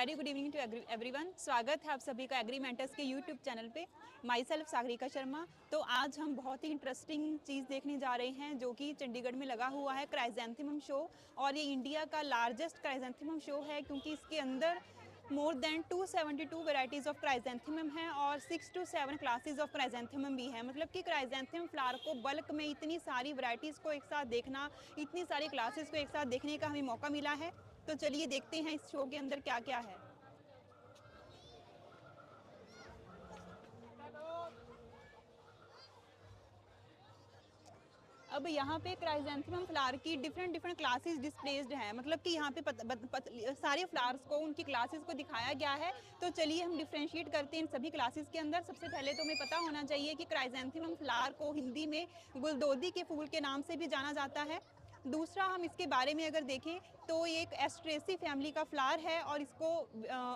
Very good evening to everyone. स्वागत है आप सभी का एग्री मेंटर्स के यूट्यूब चैनल पे। Myself Sagarika Sharma. तो आज हम बहुत ही इंटरेस्टिंग चीज़ देखने जा रहे हैं जो कि चंडीगढ़ में लगा हुआ है, क्राइजेंथेमम शो। और ये इंडिया का लार्जेस्ट क्राइजेंथेमम शो है क्योंकि इसके अंदर more than 272 varieties of chrysanthemum हैं और 6 to 7 क्लासेस ऑफ क्राइजेंथेमम भी हैं। मतलब कि क्राइजेंथेमम फ्लावर को बल्क में इतनी सारी वेराइटीज़ को एक साथ देखना, इतनी सारी क्लासेस को एक साथ देखने का हमें मौका मिला है। तो चलिए देखते हैं इस शो के अंदर क्या क्या है। अब यहाँ पे क्राइजेंथेमम फ्लावर की डिफरेंट क्लासेस डिस्प्लेस्ड हैं। मतलब कि यहाँ पे सारे फ्लावर्स को उनकी क्लासेस को दिखाया गया है। तो चलिए हम डिफ्रेंशिएट करते हैं इन सभी क्लासेस के अंदर। सबसे पहले तो हमें पता होना चाहिए कि क्राइजेंथेमम फ्लावर को हिंदी में गुलदोदी के फूल के नाम से भी जाना जाता है। दूसरा, हम इसके बारे में अगर देखें तो ये एक एस्ट्रेसी फैमिली का फ्लावर है और इसको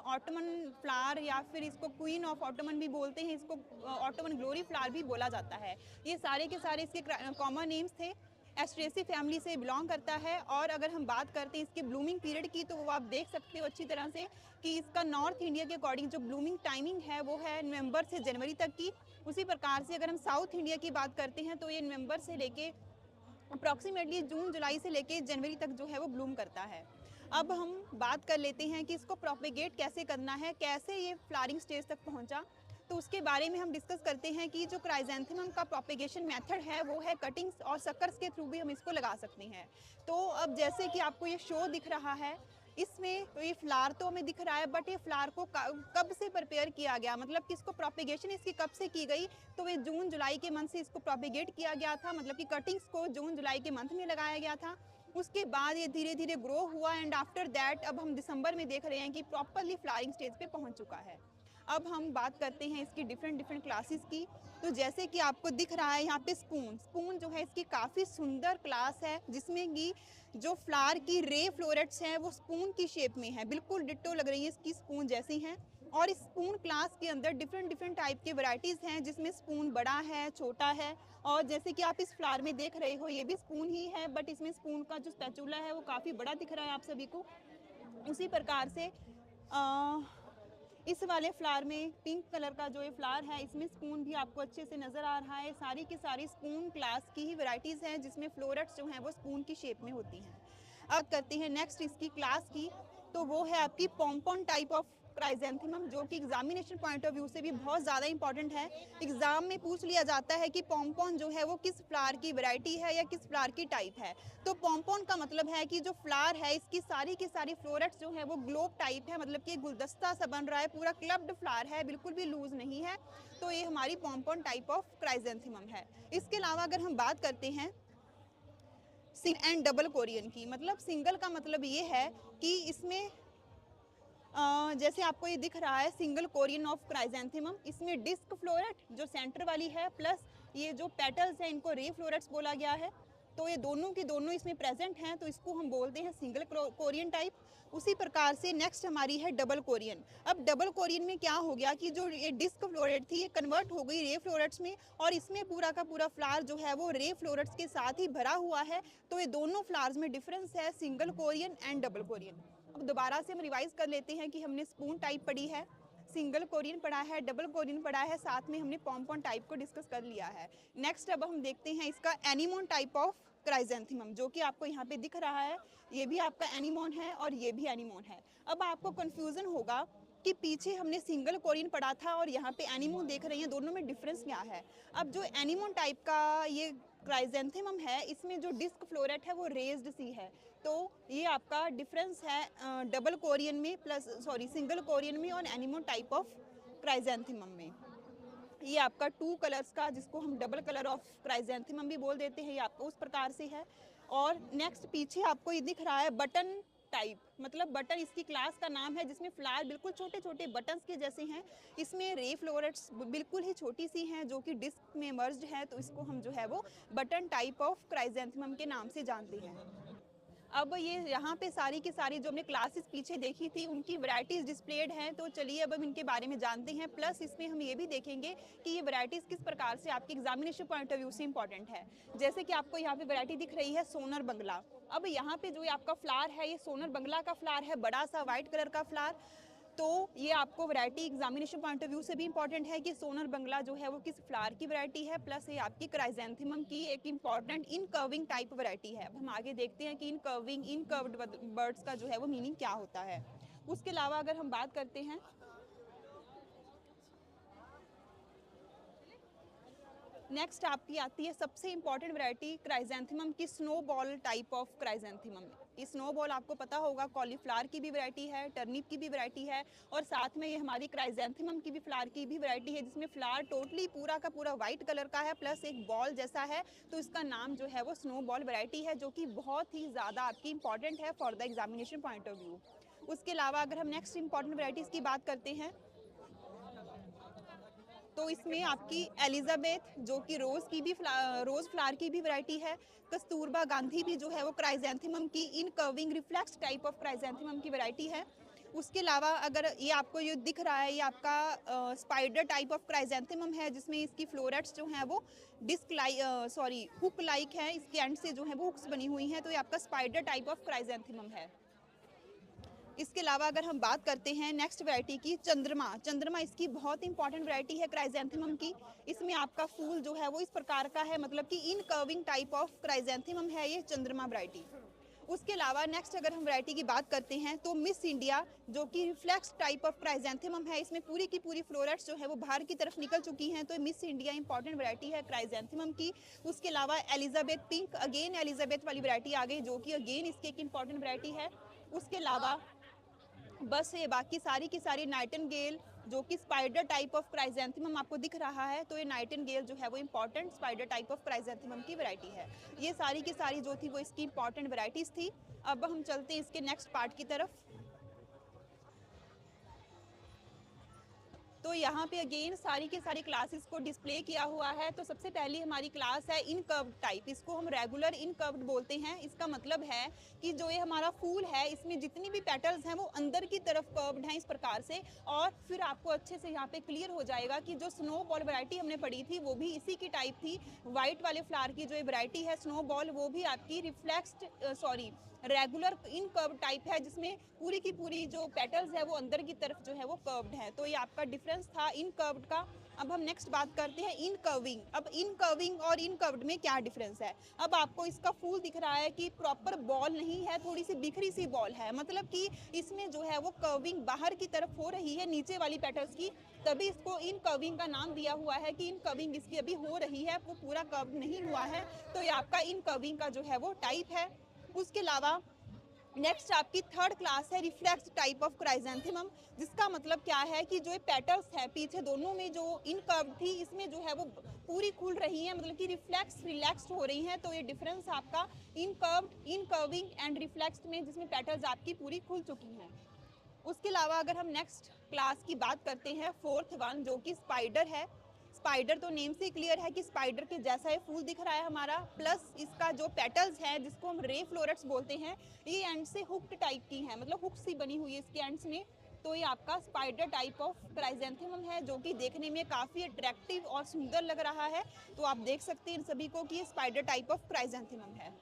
ऑटमन फ्लावर या फिर इसको क्वीन ऑफ ऑटमन भी बोलते हैं, इसको ऑटमन ग्लोरी फ्लावर भी बोला जाता है। ये सारे के सारे इसके कॉमन नेम्स थे। एस्ट्रेसी फैमिली से बिलोंग करता है। और अगर हम बात करते हैं इसके ब्लूमिंग पीरियड की तो वो आप देख सकते हो अच्छी तरह से कि इसका नॉर्थ इंडिया के अकॉर्डिंग जो ब्लूमिंग टाइमिंग है वो है नवंबर से जनवरी तक की। उसी प्रकार से अगर हम साउथ इंडिया की बात करते हैं तो ये नवंबर से लेके अप्रॉक्सीमेटली जून जुलाई से लेके जनवरी तक जो है वो ब्लूम करता है। अब हम बात कर लेते हैं कि इसको प्रोपेगेट कैसे करना है, कैसे ये फ्लावरिंग स्टेज तक पहुंचा। तो उसके बारे में हम डिस्कस करते हैं कि जो क्राइजेंथेमम का प्रोपेगेशन मेथड है वो है कटिंग्स और सकर्स के थ्रू भी हम इसको लगा सकते हैं। तो अब जैसे कि आपको ये शो दिख रहा है, इसमें तो ये फ्लावर तो हमें दिख रहा है, बट ये फ्लावर को कब से प्रिपेयर किया गया, मतलब कि इसको प्रोपेगेशन इसकी कब से की गई, तो ये जून जुलाई के मंथ से इसको प्रोपेगेट किया गया था। मतलब कि कटिंग्स को जून जुलाई के मंथ में लगाया गया था। उसके बाद ये धीरे धीरे ग्रो हुआ एंड आफ्टर दैट अब हम दिसंबर में देख रहे हैं कि प्रॉपरली फ्लावरिंग स्टेज पे पहुंच चुका है। अब हम बात करते हैं इसकी डिफरेंट क्लासेस की। तो जैसे कि आपको दिख रहा है यहाँ पे स्पून जो है इसकी काफ़ी सुंदर क्लास है, जिसमें कि जो फ्लावर की रे फ्लोरेट्स हैं वो स्पून की शेप में है, बिल्कुल डिट्टो लग रही है इसकी स्पून जैसी हैं। और इस स्पून क्लास के अंदर डिफरेंट टाइप के वैरायटीज़ हैं, जिसमें स्पून बड़ा है, छोटा है। और जैसे कि आप इस फ्लावर में देख रहे हो ये भी स्पून ही है, बट इसमें स्पून का जो स्पैचुला है वो काफ़ी बड़ा दिख रहा है आप सभी को। उसी प्रकार से इस वाले फ्लावर में पिंक कलर का जो ये फ्लावर है इसमें स्पून भी आपको अच्छे से नज़र आ रहा है। सारी की सारी स्पून क्लास की ही वैरायटीज़ हैं जिसमें फ्लोरेट्स जो हैं वो स्पून की शेप में होती हैं। अब करते हैं नेक्स्ट इसकी क्लास की, तो वो है आपकी पॉम्पॉन टाइप ऑफ क्राइजेंथेमम, जो कि एग्जामिनेशन पॉइंट ऑफ व्यू से भी बहुत ज़्यादा इंपॉर्टेंट है। एग्जाम में पूछ लिया जाता है कि पॉम्पॉन जो है वो किस फ्लावर की वैरायटी है या किस फ्लावर की टाइप है। तो पॉम्पॉन का मतलब है कि जो फ्लावर है इसकी सारी की सारी फ्लोरेट्स जो है वो ग्लोब टाइप है, मतलब कि गुलदस्ता सा बन रहा है, पूरा क्लब्ड फ्लावर है, बिल्कुल भी लूज नहीं है। तो ये हमारी पॉम्पॉन टाइप ऑफ क्राइजेंथेमम है। इसके अलावा अगर हम बात करते हैं सिंगल एंड डबल कोरियन की, मतलब सिंगल का मतलब ये है कि इसमें जैसे आपको ये दिख रहा है सिंगल कोरियन ऑफ क्राइजेंथेमम, इसमें डिस्क फ्लोरेट जो सेंटर वाली है प्लस ये जो पेटल्स हैं इनको रे फ्लोरेट्स बोला गया है। तो ये दोनों की दोनों इसमें प्रेजेंट हैं, तो इसको हम बोलते हैं सिंगल कोरियन टाइप। उसी प्रकार से नेक्स्ट हमारी है डबल कोरियन। अब डबल कोरियन में क्या हो गया कि जो ये डिस्क फ्लोरेट थी ये कन्वर्ट हो गई रे फ्लोरेट्स में, और इसमें पूरा का पूरा फ्लावर जो है वो रे फ्लोरेट्स के साथ ही भरा हुआ है। तो ये दोनों फ्लावर्स में डिफरेंस है, single Korean and double Korean. अब दोबारा से हम रिवाइज कर लेते हैं कि हमने स्पून टाइप पढ़ी है, सिंगल कोरियन पढ़ा है, डबल कोरियन पढ़ा है, साथ में हमने पॉम्पॉन टाइप को डिस्कस कर लिया है। नेक्स्ट अब हम देखते हैं इसका एनीमोन टाइप ऑफ क्राइजेंथेमम, जो कि आपको यहाँ पे दिख रहा है। ये भी आपका एनीमोन है और ये भी एनीमोन है। अब आपको कंफ्यूजन होगा कि पीछे हमने सिंगल कोरियन पढ़ा था और यहाँ पे एनीमोन देख रहे हैं, दोनों में डिफरेंस क्या है। अब जो एनीमोन टाइप का ये क्राइजेंथेमम है इसमें जो डिस्क फ्लोरेट है वो रेज्ड सी है। तो ये आपका डिफरेंस है डबल कोरियन में सिंगल कोरियन में और एनीमोन टाइप ऑफ क्राइजेंथेमम में। ये आपका टू कलर्स का, जिसको हम डबल कलर ऑफ क्राइजेंथेमम भी बोल देते हैं, ये आपको उस प्रकार से है। और नेक्स्ट पीछे आपको ये दिख रहा है बटन टाइप, मतलब बटन इसकी क्लास का नाम है, जिसमें फ्लावर बिल्कुल छोटे छोटे बटन्स के जैसे हैं। इसमें रे फ्लोरेट्स बिल्कुल ही छोटी सी हैं जो कि डिस्क में मर्ज्ड है, तो इसको हम जो है वो बटन टाइप ऑफ क्राइजेंथेमम के नाम से जानते हैं। अब ये यहाँ पे सारी की सारी जो हमने क्लासेस पीछे देखी थी उनकी वैरायटीज़ डिस्प्लेड हैं। तो चलिए अब हम इनके बारे में जानते हैं, प्लस इसमें हम ये भी देखेंगे कि ये वैरायटीज़ किस प्रकार से आपके एग्जामिनेशन पॉइंट ऑफ व्यू से इंपॉर्टेंट है। जैसे कि आपको यहाँ पे वैरायटी दिख रही है सोनर बंगला। अब यहाँ पे जो आपका फ्लावर है ये सोनर बंगला का फ्लावर है, बड़ा सा व्हाइट कलर का फ्लावर। तो ये आपको variety examination point of view से भी इंपॉर्टेंट है कि सोनर बंगला जो है वो किस फ्लावर की वैरायटी है, प्लस ये आपकी क्राइजेंथेमम की एक important in curving type variety है। अब हम आगे देखते हैं कि इन कर्व्ड बर्ड्स का जो है वो मीनिंग क्या होता है। उसके अलावा अगर हम बात करते हैं, नेक्स्ट आपकी आती है सबसे इंपॉर्टेंट वैरायटी क्राइजेंथेमम की, स्नोबॉल टाइप ऑफ क्राइजेंथेमम। ये स्नोबॉल आपको पता होगा कॉलीफ्लावर की भी वैरायटी है, टर्निप की भी वैरायटी है, और साथ में ये हमारी क्राइजेंथेमम की भी फ्लावर की भी वैरायटी है, जिसमें फ्लावर टोटली पूरा का पूरा वाइट कलर का है प्लस एक बॉल जैसा है। तो इसका नाम जो है वो स्नोबॉल वैरायटी है, जो कि बहुत ही ज़्यादा आपकी इंपॉर्टेंट है for the examination point of view. उसके अलावा अगर हम नेक्स्ट इंपॉर्टेंट वैरायटीज़ की बात करते हैं, तो इसमें आपकी एलिजाबेथ जो कि रोज़ फ्लावर की भी वैरायटी है, कस्तूरबा गांधी भी जो है वो क्राइजेंथेमम की incurving reflex type of chrysanthemum की वैरायटी है। उसके अलावा अगर ये आपको ये दिख रहा है, ये आपका स्पाइडर टाइप ऑफ क्राइजेंथेमम है, जिसमें इसकी फ्लोरेट्स जो हैं वो हुक लाइक है, इसके एंड से जो है वो हुक्स बनी हुई हैं, तो ये आपका स्पाइडर टाइप ऑफ क्राइजेंथेमम है। इसके अलावा अगर हम बात करते हैं नेक्स्ट वैरायटी की, चंद्रमा। चंद्रमा इसकी बहुत इंपॉर्टेंट वैरायटी है क्राइजेंथेमम की। इसमें आपका फूल जो है वो इस प्रकार का है, मतलब कि इन कर्विंग टाइप ऑफ क्राइजेंथेमम है ये चंद्रमा वैरायटी। उसके अलावा नेक्स्ट अगर हम वैरायटी की बात करते हैं, तो मिस इंडिया जो कि रिफ्लेक्स टाइप ऑफ क्राइजेंथेमम है, इसमें पूरी की पूरी फ्लोरेट्स जो है वो बाहर की तरफ निकल चुकी हैं, तो मिस इंडिया इंपॉर्टेंट वैरायटी है क्राइजेंथेमम की। उसके अलावा एलिजाबेथ पिंक, अगेन एलिजाबेथ वाली वैरायटी आ गई, जो कि अगेन इसकी एक इंपॉर्टेंट वैरायटी है। उसके अलावा बस ये बाकी सारी की सारी नाइटिंगेल जो कि स्पाइडर टाइप ऑफ क्राइजेंथेमम आपको दिख रहा है, तो ये नाइटिंगेल जो है वो important spider type of chrysanthemum की वैरायटी है। ये सारी की सारी जो थी वो इसकी इंपॉर्टेंट वैरायटीज थी। अब हम चलते हैं इसके नेक्स्ट पार्ट की तरफ। तो यहाँ पे अगेन सारी की सारी क्लासेस को डिस्प्ले किया हुआ है। तो सबसे पहली हमारी क्लास है इन कर्व्ड टाइप, इसको हम रेगुलर इन कर्व्ड बोलते हैं। इसका मतलब है कि जो ये हमारा फूल है, इसमें जितनी भी पेटल्स हैं वो अंदर की तरफ कर्व्ड हैं इस प्रकार से। और फिर आपको अच्छे से यहाँ पे क्लियर हो जाएगा कि जो स्नोबॉल वैरायटी हमने पढ़ी थी वो भी इसी की टाइप थी। व्हाइट वाले फ्लावर की जो वैरायटी है स्नोबॉल, वो भी आपकी रेगुलर इन कर्व टाइप है, जिसमें पूरी की पूरी जो पेटल्स है वो अंदर की तरफ जो है वो कर्व्ड है। तो ये आपका डिफरेंस था इन कर्व्ड का। अब हम नेक्स्ट बात करते हैं इन कर्विंग। अब इन कर्विंग और इन कर्व्ड में क्या डिफरेंस है। अब आपको इसका फूल दिख रहा है कि प्रॉपर बॉल नहीं है, थोड़ी सी बिखरी सी बॉल है, मतलब कि इसमें जो है वो कर्विंग बाहर की तरफ हो रही है नीचे वाली पेटल्स की, तभी इसको इन कर्विंग का नाम दिया हुआ है कि इन कर्विंग इसकी अभी हो रही है, वो पूरा कर्व नहीं हुआ है। तो ये आपका इन कर्विंग का जो है वो टाइप है। उसके अलावा नेक्स्ट आपकी थर्ड क्लास है रिफ्लेक्स टाइप ऑफ क्राइजेंथेमम, जिसका मतलब क्या है कि जो ये पेटल्स है पीछे दोनों में जो इनकर्व थी, इसमें जो है वो पूरी खुल रही है, मतलब कि रिलैक्स्ड हो रही हैं। तो ये डिफरेंस आपका इनकर्विंग एंड रिफ्लेक्स्ड में, जिसमें पेटल्स आपकी पूरी खुल चुकी हैं। उसके अलावा अगर हम नेक्स्ट क्लास की बात करते हैं, फोर्थ वन, जो कि स्पाइडर है। स्पाइडर तो नेम से क्लियर है कि स्पाइडर के जैसा ये फूल दिख रहा है हमारा, प्लस इसका जो पेटल्स हैं जिसको हम रे फ्लोरेट्स बोलते हैं, ये एंड से हुक्ड टाइप की हैं, मतलब हुक सी बनी हुई है इसके एंड्स में। तो ये आपका स्पाइडर टाइप ऑफ क्राइजेंथेमम है, जो कि देखने में काफ़ी अट्रैक्टिव और सुंदर लग रहा है। तो आप देख सकते हैं इन सभी को कि ये स्पाइडर टाइप ऑफ क्राइजेंथेमम है।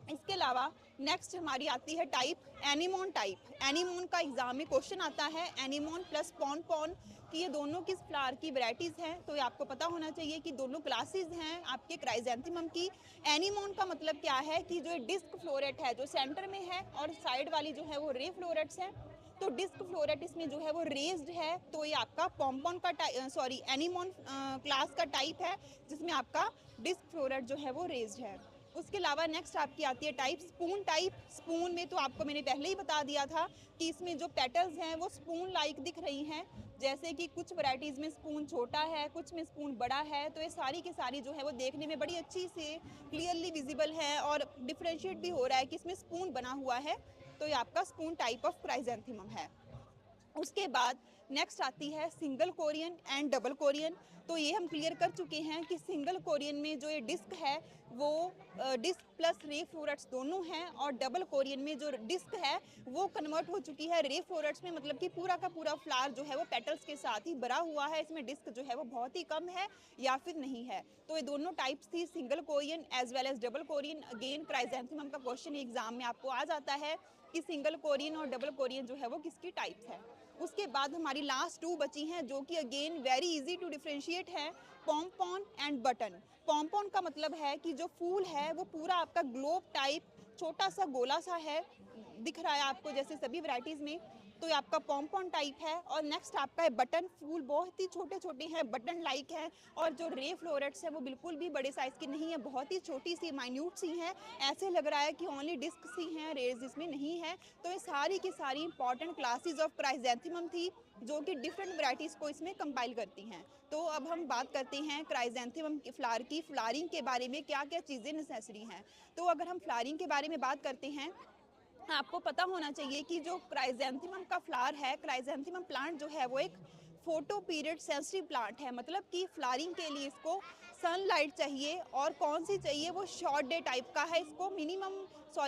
इसके अलावा नेक्स्ट हमारी आती है टाइप एनीमोन टाइप। एनीमोन का एग्जाम में क्वेश्चन आता है, एनीमोन प्लस पॉन कि ये दोनों किस फ्लावर की वैरायटीज हैं। तो ये आपको पता होना चाहिए कि दोनों क्लासेस हैं आपके क्राइजेंथेमम की। एनीमोन का मतलब क्या है कि जो डिस्क फ्लोरेट है जो सेंटर में है, और साइड वाली जो है वो रे फ्लोरेट्स हैं। तो डिस्क फ्लोरेट इसमें जो है वो रेज्ड है, तो ये आपका पॉम्पॉन का एनीमोन क्लास का टाइप है, जिसमें आपका डिस्क फ्लोरेट जो है वो रेज्ड है। उसके अलावा नेक्स्ट आपकी आती है टाइप स्पून टाइप। स्पून में तो आपको मैंने पहले ही बता दिया था कि इसमें जो पेटल्स हैं वो स्पून लाइक दिख रही हैं, जैसे कि कुछ वैरायटीज़ में स्पून छोटा है, कुछ में स्पून बड़ा है। तो ये सारी की सारी जो है वो देखने में बड़ी अच्छी से क्लियरली विजिबल है, और डिफ्रेंशिएट भी हो रहा है कि इसमें स्पून बना हुआ है। तो ये आपका स्पून टाइप ऑफ क्राइजेंथेमम है। उसके बाद नेक्स्ट आती है single Korean and double Korean. तो ये हम क्लियर कर चुके हैं कि सिंगल कोरियन में जो ये डिस्क है वो डिस्क प्लस रे फ्लोरेट्स दोनों हैं, और डबल कोरियन में जो डिस्क है वो कन्वर्ट हो चुकी है रे फ्लोरेट्स में, मतलब कि पूरा का पूरा फ्लावर जो है वो पेटल्स के साथ ही भरा हुआ है। इसमें डिस्क जो है वो बहुत ही कम है या फिर नहीं है। तो ये दोनों टाइप्स थी, single Korean as well as double Korean. Again chrysanthemum का क्वेश्चन एग्जाम में आपको आ जाता है कि सिंगल कोरियन और डबल कोरियन जो है वो किसकी टाइप्स है। उसके बाद हमारी लास्ट 2 बची हैं जो कि again very easy to differentiate है, पॉम्पॉन एंड बटन। पॉम्पॉन का मतलब है कि जो फूल है वो पूरा आपका ग्लोब टाइप छोटा सा गोला सा है, दिख रहा है आपको जैसे सभी वैरायटीज़ में, तो ये आपका पॉम्पॉन टाइप है। और नेक्स्ट आपका है बटन। फूल बहुत ही छोटे छोटे हैं, बटन लाइक हैं, और जो रे फ्लोरेट्स हैं वो बिल्कुल भी बड़े साइज़ की नहीं है, बहुत ही छोटी सी माइन्यूट सी हैं, ऐसे लग रहा है कि ओनली डिस्क सी हैं, रेज इसमें नहीं है। तो ये सारी की सारी इंपॉर्टेंट क्लासेस ऑफ क्राइजेंथेमम थी जो कि डिफरेंट वैरायटीज़ को इसमें कंपाइल करती हैं। तो अब हम बात करते हैं क्राइजेंथेमम की फ्लावर की फ्लावरिंग के बारे में, क्या क्या चीज़ें नेसेसरी हैं। तो अगर हम फ्लावरिंग के बारे में बात करते हैं, आपको पता होना चाहिए कि जो क्राइजेंथेमम का फ्लावर है, क्राइजेंथेमम प्लांट जो है वो एक फोटो पीरियड सेंसिटिव प्लांट है, मतलब कि फ्लावरिंग के लिए इसको सनलाइट चाहिए, और कौन सी चाहिए, वो शॉर्ट डे टाइप का है। इसको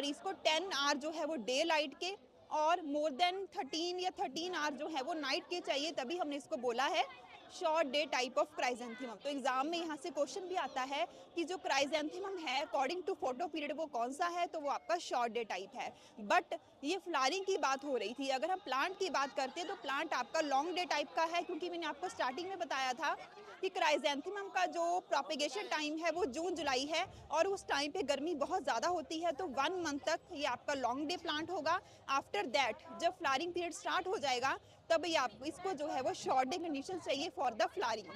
इसको 10 आवर जो है वो डे लाइट के और मोर देन 13 या 13 आवर जो है वो नाइट के चाहिए, तभी हमने इसको बोला है short day type of chrysanthemum. तो एग्जाम में यहाँ से क्वेश्चन भी आता है कि जो क्राइजेंथेमम है अकॉर्डिंग टू फोटो पीरियड वो कौन सा है, तो वो आपका शॉर्ट डे टाइप है। बट ये फ्लावरिंग की बात हो रही थी, अगर हम प्लांट की बात करते हैं तो प्लांट आपका लॉन्ग डे टाइप का है, क्योंकि मैंने आपको स्टार्टिंग में बताया था कि क्राइजेंथेमम का जो प्रोपेगेशन टाइम है वो जून जुलाई है, और उस टाइम पे गर्मी बहुत ज़्यादा होती है, तो 1 मंथ तक ये आपका लॉन्ग डे प्लांट होगा। आफ्टर दैट जब फ्लावरिंग पीरियड स्टार्ट हो जाएगा तब ये आप इसको जो है वो शॉर्ट डे कंडीशन चाहिए फॉर द फ्लावरिंग।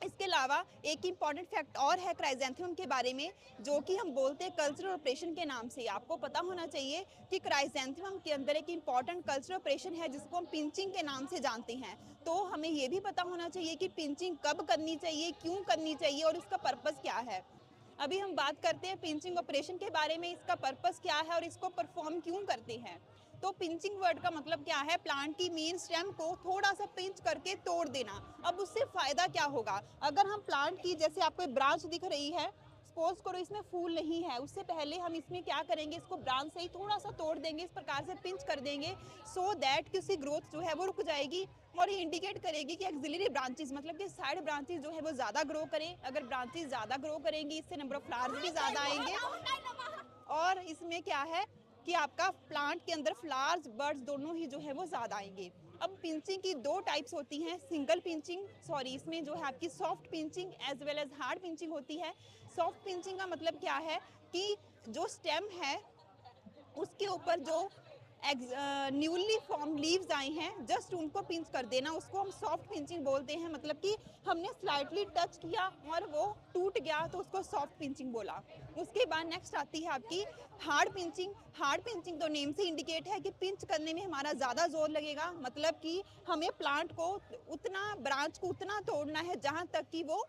इसके अलावा एक इम्पॉर्टेंट फैक्ट और है क्राइजेंथेमम के बारे में, जो कि हम बोलते हैं कल्चरल ऑपरेशन के नाम से। आपको पता होना चाहिए कि क्राइजेंथेमम के अंदर एक इम्पॉर्टेंट कल्चरल ऑपरेशन है जिसको हम पिंचिंग के नाम से जानते हैं। तो हमें ये भी पता होना चाहिए कि पिंचिंग कब करनी चाहिए, क्यों करनी चाहिए और इसका पर्पज़ क्या है। अभी हम बात करते हैं पिंचिंग ऑपरेशन के बारे में, इसका पर्पज़ क्या है और इसको परफॉर्म क्यों करते हैं। तो पिंचिंग वर्ड का मतलब क्या है, प्लांट की मेन स्टेम को थोड़ा सा पिंच करके तोड़ देना। अब उससे फायदा क्या होगा, अगर हम प्लांट की जैसे आपको ब्रांच दिख रही है, सपोज करो इसमें फूल नहीं है, उससे पहले हम इसमें क्या करेंगे, इसको ब्रांच से ही थोड़ा सा तोड़ देंगे, इस प्रकार से पिंच कर देंगे, सो दैट कि उसकी ग्रोथ जो है वो रुक जाएगी, और ये इंडिकेट करेगी कि एक्सिलरी ब्रांचेस मतलब कि साइड ब्रांचेस जो है वो ज़्यादा ग्रो करें। अगर ब्रांचेस ज़्यादा ग्रो करेंगी इससे नंबर ऑफ फ्लावर्स भी ज़्यादा आएंगे, और इसमें क्या है कि आपका प्लांट के अंदर फ्लावर्स बर्ड्स दोनों ही जो है वो ज़्यादा आएंगे। अब पिंचिंग की 2 टाइप्स होती हैं, सिंगल पिंचिंग इसमें जो है आपकी soft pinching as well as hard pinching होती है। सॉफ्ट पिंचिंग का मतलब क्या है कि जो स्टेम है उसके ऊपर जो न्यूली फॉर्म लीव्स आए हैं, जस्ट उनको पिंच कर देना, उसको हम सॉफ्ट पिंचिंग बोलते हैं। मतलब कि हमने स्लाइटली टच किया और वो टूट गया तो उसको सॉफ्ट पिंचिंग बोला। उसके बाद नेक्स्ट आती है आपकी हार्ड पिंचिंग। हार्ड पिंचिंग तो नेम से इंडिकेट है कि पिंच करने में हमारा ज़्यादा जोर लगेगा, मतलब कि हमें प्लांट को उतना ब्रांच को उतना तोड़ना है जहाँ तक कि वो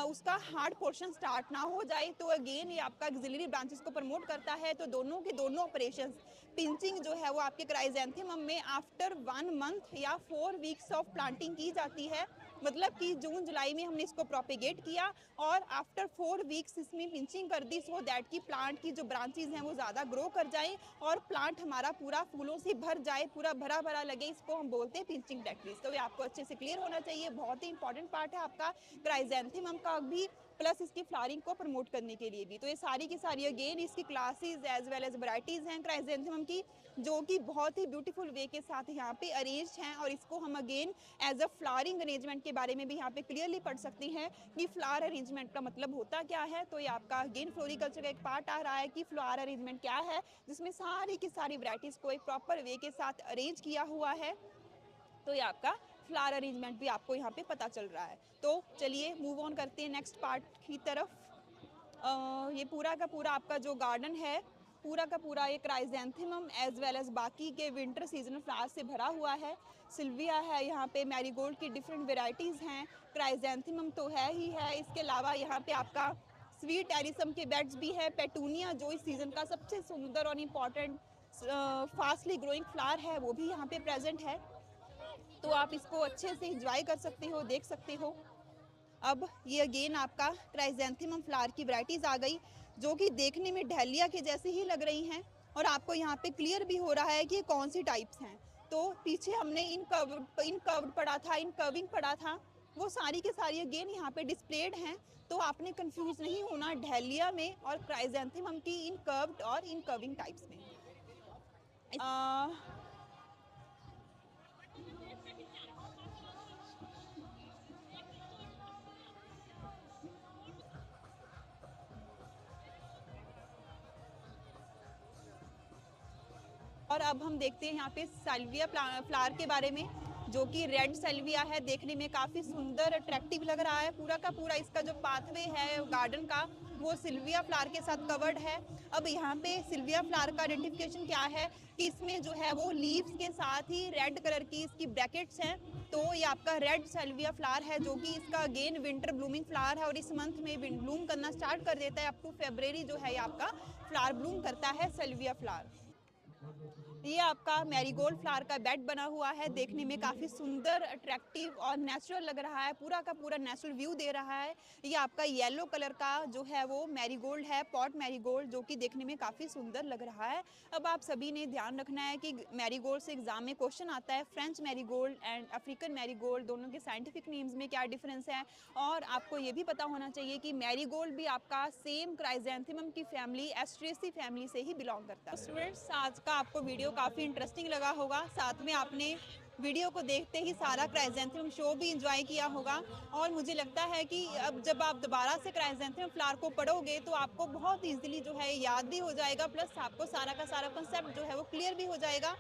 उसका हार्ड पोर्शन स्टार्ट ना हो जाए। तो अगेन ये आपका एक्सिलरी ब्रांचेस को प्रमोट करता है। तो दोनों के दोनों ऑपरेशंस, पिंचिंग जो है वो आपके क्राइजेंथेमम में आफ्टर 1 मंथ या 4 वीक्स ऑफ प्लांटिंग की जाती है, मतलब कि जून जुलाई में हमने इसको प्रोपेगेट किया और आफ्टर 4 वीक्स इसमें पिंचिंग कर दी, सो दैट कि प्लांट की जो ब्रांचेज हैं वो ज़्यादा ग्रो कर जाएं और प्लांट हमारा पूरा फूलों से भर जाए, पूरा भरा भरा लगे, इसको हम बोलते हैं पिंचिंग टेक्निक। तो ये आपको अच्छे से क्लियर होना चाहिए, बहुत ही इंपॉर्टेंट पार्ट है आपका क्राइजेंथेमम का भी, प्लस इसकी फ्लावरिंग को प्रमोट करने के लिए भी। तो ये सारी की सारी अगेन इसकी classes as well as varieties हैं क्राइजेंथेमम की, जो कि बहुत ही ब्यूटीफुल वे के साथ यहाँ पे अरेंज हैं। और इसको हम again as a flowering arrangement के बारे में भी यहाँ पे क्लियरली पढ़ सकते हैं कि फ्लावर अरेंजमेंट का मतलब होता क्या है। तो ये आपका अगेन फ्लोरिकल्चर का एक पार्ट आ रहा है कि फ्लावर अरेंजमेंट क्या है, जिसमें सारी की सारी वैरायटीज़ को एक प्रॉपर वे के साथ अरेंज किया हुआ है। तो ये आपका फ्लावर अरेंजमेंट भी आपको यहाँ पे पता चल रहा है। तो चलिए मूव ऑन करते हैं नेक्स्ट पार्ट की तरफ। ये पूरा का पूरा आपका जो गार्डन है, पूरा का पूरा ये क्राइजेंथेमम एज वेल एज बाकी के विंटर सीजनल फ्लावर्स से भरा हुआ है। सिल्विया है, यहाँ पे मैरीगोल्ड की डिफरेंट वेराइटीज़ हैं, क्राइजेंथेमम तो है ही है, इसके अलावा यहाँ पे आपका स्वीट एरिसम के बेड्स भी है, पेटूनिया जो इस सीज़न का सबसे सुंदर और इम्पॉर्टेंट फास्टली ग्रोइंग फ्लावर है वो भी यहाँ पे प्रेजेंट है। तो आप इसको अच्छे से इंजॉय कर सकते हो, देख सकते हो। अब ये अगेन आपका क्राइजेंथेमम फ्लावर की वैरायटीज़ आ गई, जो कि देखने में डहलिया के जैसे ही लग रही हैं, और आपको यहाँ पे क्लियर भी हो रहा है कि कौन सी टाइप्स हैं। तो पीछे हमने इन कर्व्ड पढ़ा था, इन कर्विंग पढ़ा था, वो सारी के सारी अगेन यहाँ पे डिस्प्लेड हैं। तो आपने कंफ्यूज नहीं होना डहलिया में और क्राइजेंथेमम की इन कर्व्ड और इन कर्विंग टाइप्स में। आ, और अब हम देखते हैं यहाँ पे साल्विया फ्लावर के बारे में, जो कि रेड साल्विया है। देखने में काफ़ी सुंदर अट्रैक्टिव लग रहा है। पूरा का पूरा इसका जो पाथवे है गार्डन का, वो सिल्विया फ्लावर के साथ कवर्ड है। अब यहाँ पे सिल्विया फ्लावर का आइडेंटिफिकेशन क्या है कि इसमें जो है वो लीव्स के साथ ही रेड कलर की इसकी ब्रैकेट्स हैं। तो ये आपका रेड साल्विया फ्लावर है, जो कि इसका अगेन विंटर ब्लूमिंग फ्लावर है और इस मंथ में ब्लूम करना स्टार्ट कर देता है। अप टू फेब्रवरी जो है ये आपका फ्लावर ब्लूम करता है साल्विया फ्लावर। ये आपका मैरीगोल्ड फ्लावर का बेड बना हुआ है। देखने में काफ़ी सुंदर, अट्रैक्टिव और नेचुरल लग रहा है। पूरा का पूरा नेचुरल व्यू दे रहा है। ये आपका येलो कलर का जो है वो मैरीगोल्ड है, पॉट मैरीगोल्ड, जो कि देखने में काफ़ी सुंदर लग रहा है। अब आप सभी ने ध्यान रखना है कि मैरीगोल्ड से एग्जाम में क्वेश्चन आता है, French marigold and African marigold दोनों के साइंटिफिक नेम्स में क्या डिफरेंस है। और आपको ये भी पता होना चाहिए कि मैरीगोल्ड भी आपका सेम क्राइजेंथेमम की फैमिली, एस्ट्रेसी फैमिली से ही बिलोंग करता है। स्टूडेंट्स, आज का आपको वीडियो काफ़ी इंटरेस्टिंग लगा होगा। साथ में आपने वीडियो को देखते ही सारा क्राइजेंथेमम शो भी एंजॉय किया होगा। और मुझे लगता है कि अब जब आप दोबारा से क्राइजेंथेमम फ्लावर को पढ़ोगे तो आपको बहुत इजीली जो है याद भी हो जाएगा, प्लस आपको सारा का सारा कंसेप्ट जो है वो क्लियर भी हो जाएगा।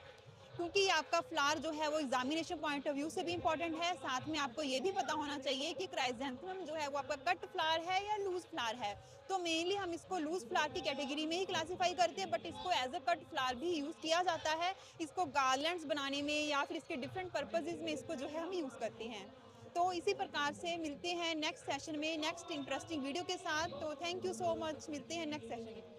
क्योंकि आपका फ्लावर जो है वो एग्जामिनेशन पॉइंट ऑफ व्यू से भी इंपॉर्टेंट है। साथ में आपको ये भी पता होना चाहिए कि क्राइजेंथेमम जो है वो आपका कट फ्लावर है या लूज फ्लावर है। तो मेनली हम इसको लूज फ्लावर की कैटेगरी में ही क्लासीफाई करते हैं, बट इसको एज अ कट फ्लावर भी यूज़ किया जाता है। इसको गार्लैंड्स बनाने में या फिर इसके डिफरेंट पर्पजेज में इसको जो है हम यूज़ करते हैं। तो इसी प्रकार से मिलते हैं नेक्स्ट सेशन में नेक्स्ट इंटरेस्टिंग वीडियो के साथ। तो थैंक यू सो मच, मिलते हैं नेक्स्ट सेशन में।